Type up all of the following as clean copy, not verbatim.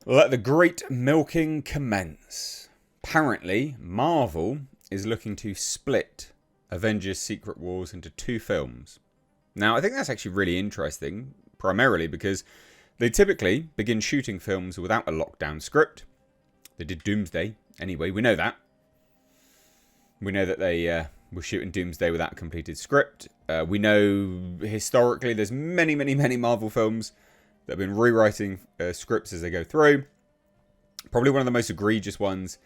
Let the great milking commence. Apparently, Marvel is looking to split Avengers Secret Wars into 2 films. Now, I think that's actually really interesting, primarily because they typically begin shooting films without a lockdown script. They did Doomsday, anyway, we know that. We know that they were shooting Doomsday without a completed script. We know, historically, there's many Marvel films that have been rewriting scripts as they go through. Probably one of the most egregious ones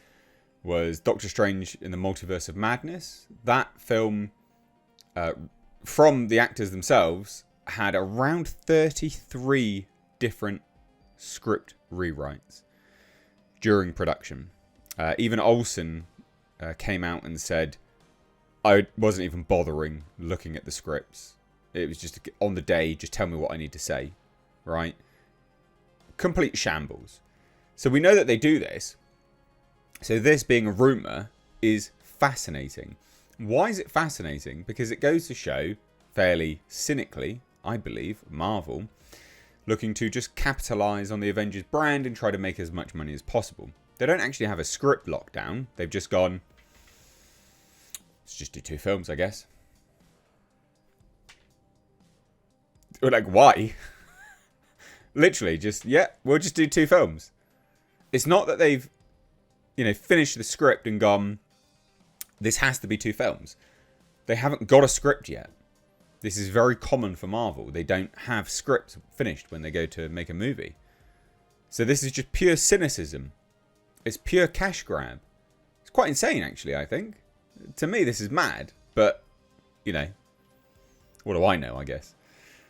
was Doctor Strange in the Multiverse of Madness. That film, from the actors themselves, had around 33 different script rewrites during production. Even Olsen came out and said, I wasn't even bothering looking at the scripts. It was just on the day, just tell me what I need to say. Right? Complete shambles. So we know that they do this. So this being a rumour is fascinating. Why is it fascinating? Because it goes to show, fairly cynically, I believe, Marvel, looking to just capitalise on the Avengers brand and try to make as much money as possible. They don't actually have a script lockdown. They've just gone, let's just do 2 films, I guess. We're like, why? Literally, just, yeah, we'll just do 2 films. It's not that they've, finished the script and gone, this has to be 2 films. They haven't got a script yet. This is very common for Marvel. They don't have scripts finished when they go to make a movie. So this is just pure cynicism. It's pure cash grab. It's quite insane, actually, I think. To me, this is mad. But, what do I know, I guess.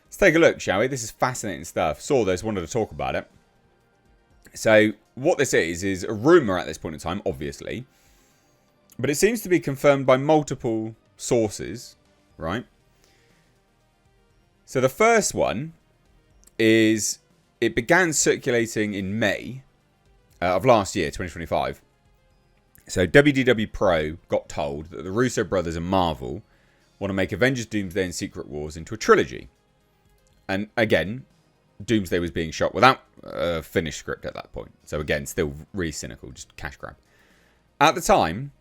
Let's take a look, shall we? This is fascinating stuff. Saw this, wanted to talk about it. So, what this is a rumour at this point in time, obviously. But it seems to be confirmed by multiple sources, right? So, the first one is, it began circulating in May of last year, 2025. So, WDW Pro got told that the Russo brothers and Marvel want to make Avengers, Doomsday and Secret Wars into a trilogy. And again, Doomsday was being shot without a finished script at that point. So again, still really cynical, just cash grab. At the time,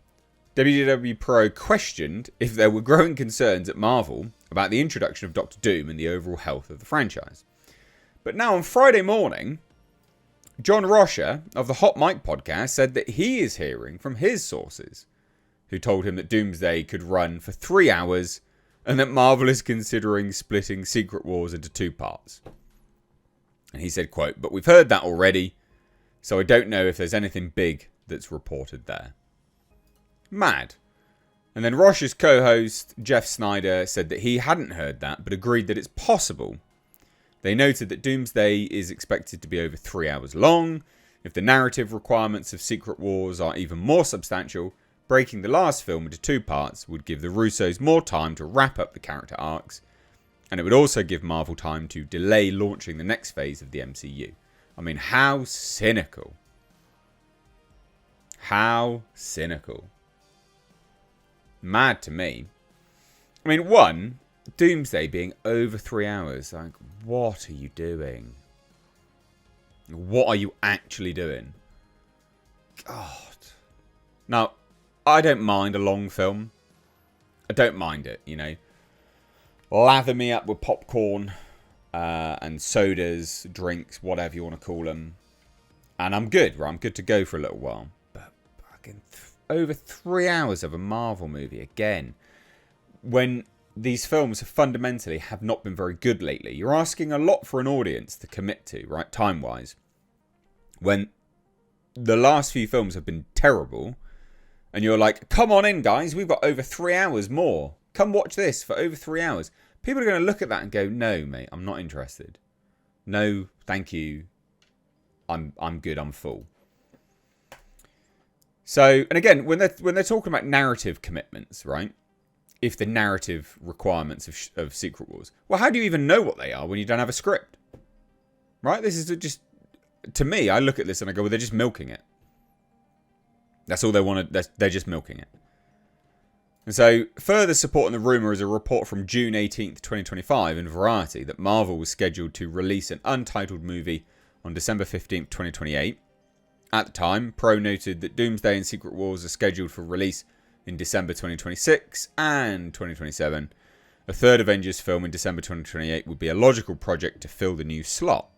WDW Pro questioned if there were growing concerns at Marvel about the introduction of Doctor Doom and the overall health of the franchise. But now on Friday morning, John Rocha of the Hot Mic podcast said that he is hearing from his sources, who told him that Doomsday could run for 3 hours and that Marvel is considering splitting Secret Wars into 2 parts. And he said, quote, but we've heard that already, so I don't know if there's anything big that's reported there. Mad. And then Roche's co-host, Jeff Snyder, said that he hadn't heard that, but agreed that it's possible. They noted that Doomsday is expected to be over 3 hours long. If the narrative requirements of Secret Wars are even more substantial, breaking the last film into 2 parts would give the Russos more time to wrap up the character arcs, and it would also give Marvel time to delay launching the next phase of the MCU. I mean, how cynical. How cynical. Mad to me. I mean, one, Doomsday being over 3 hours. Like, what are you doing? What are you actually doing? God. Now, I don't mind a long film. I don't mind it, Lather me up with popcorn and sodas, drinks, whatever you want to call them. And I'm good, right? I'm good to go for a little while. But fucking over 3 hours of a Marvel movie again. When these films fundamentally have not been very good lately. You're asking a lot for an audience to commit to, right? Time-wise. When the last few films have been terrible. And you're like, come on in, guys. We've got over 3 hours more. Come watch this for over 3 hours. People are going to look at that and go, no, mate, I'm not interested. No, thank you. I'm good. I'm full. So, and again, when they're talking about narrative commitments, right? If the narrative requirements of Secret Wars, well, how do you even know what they are when you don't have a script? Right? This is just, to me, I look at this and I go, well, they're just milking it. That's all they want to, they're just milking it. And so, further supporting the rumour is a report from June 18th, 2025 in Variety that Marvel was scheduled to release an untitled movie on December 15th, 2028. At the time, Pro noted that Doomsday and Secret Wars are scheduled for release in December 2026 and 2027. A third Avengers film in December 2028 would be a logical project to fill the new slot.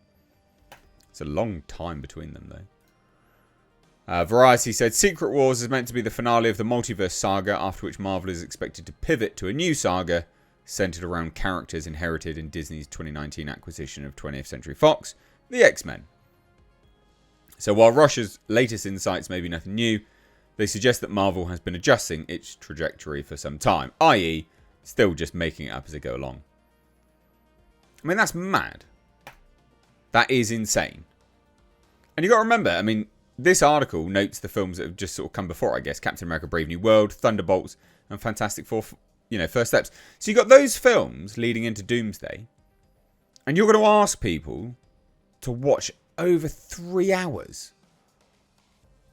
It's a long time between them, though. Variety said Secret Wars is meant to be the finale of the multiverse saga, after which Marvel is expected to pivot to a new saga centered around characters inherited in Disney's 2019 acquisition of 20th Century Fox, the X-Men. So while Russia's latest insights may be nothing new, they suggest that Marvel has been adjusting its trajectory for some time, i.e. still just making it up as they go along. I mean, that's mad. That is insane. And you got to remember, I mean, this article notes the films that have just sort of come before, I guess. Captain America, Brave New World, Thunderbolts, and Fantastic Four, First Steps. So you got those films leading into Doomsday. And you're going to ask people to watch over 3 hours.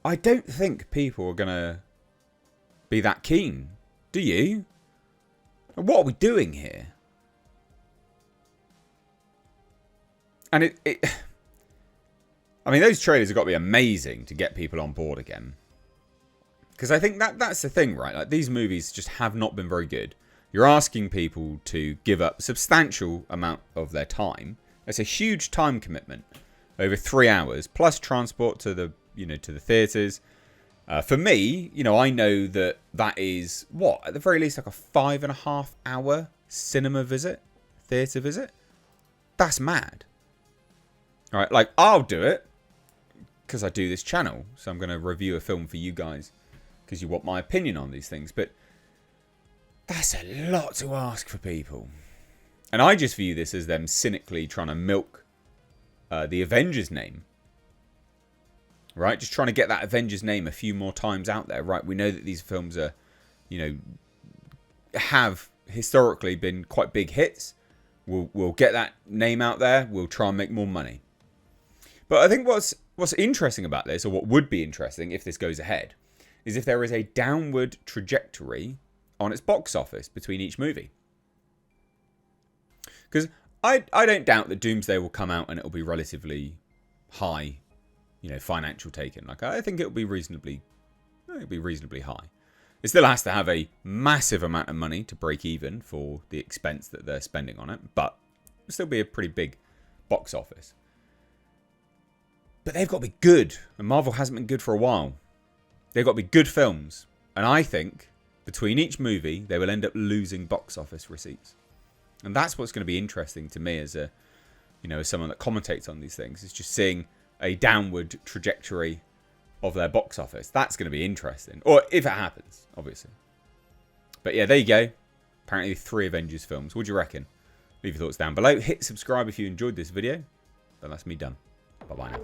I don't think people are going to be that keen. Do you? What are we doing here? And I mean, those trailers have got to be amazing to get people on board again. Because I think that's the thing, right? Like, these movies just have not been very good. You're asking people to give up a substantial amount of their time. It's a huge time commitment. Over 3 hours, plus transport to the, to the theatres. For me, I know that is, at the very least, like a 5.5 hour cinema visit, theatre visit. That's mad. All right, like, I'll do it because I do this channel. So I'm going to review a film for you guys because you want my opinion on these things. But that's a lot to ask for people. And I just view this as them cynically trying to milk the Avengers name. Right? Just trying to get that Avengers name a few more times out there. Right? We know that these films are, have historically been quite big hits. We'll get that name out there. We'll try and make more money. But I think what's interesting about this, or what would be interesting if this goes ahead, is if there is a downward trajectory on its box office between each movie. Because I don't doubt that Doomsday will come out and it'll be relatively high, financial taken. Like, I think it'll be reasonably high. It still has to have a massive amount of money to break even for the expense that they're spending on it, but it'll still be a pretty big box office. But they've got to be good, and Marvel hasn't been good for a while. They've got to be good films, and I think between each movie they will end up losing box office receipts, and that's what's going to be interesting to me as as someone that commentates on these things, is just seeing a downward trajectory of their box office. That's going to be interesting, or if it happens, obviously. But yeah, there you go. Apparently 3 Avengers films. What do you reckon? Leave your thoughts down below. Hit subscribe if you enjoyed this video. But that's me done. Bye-bye now.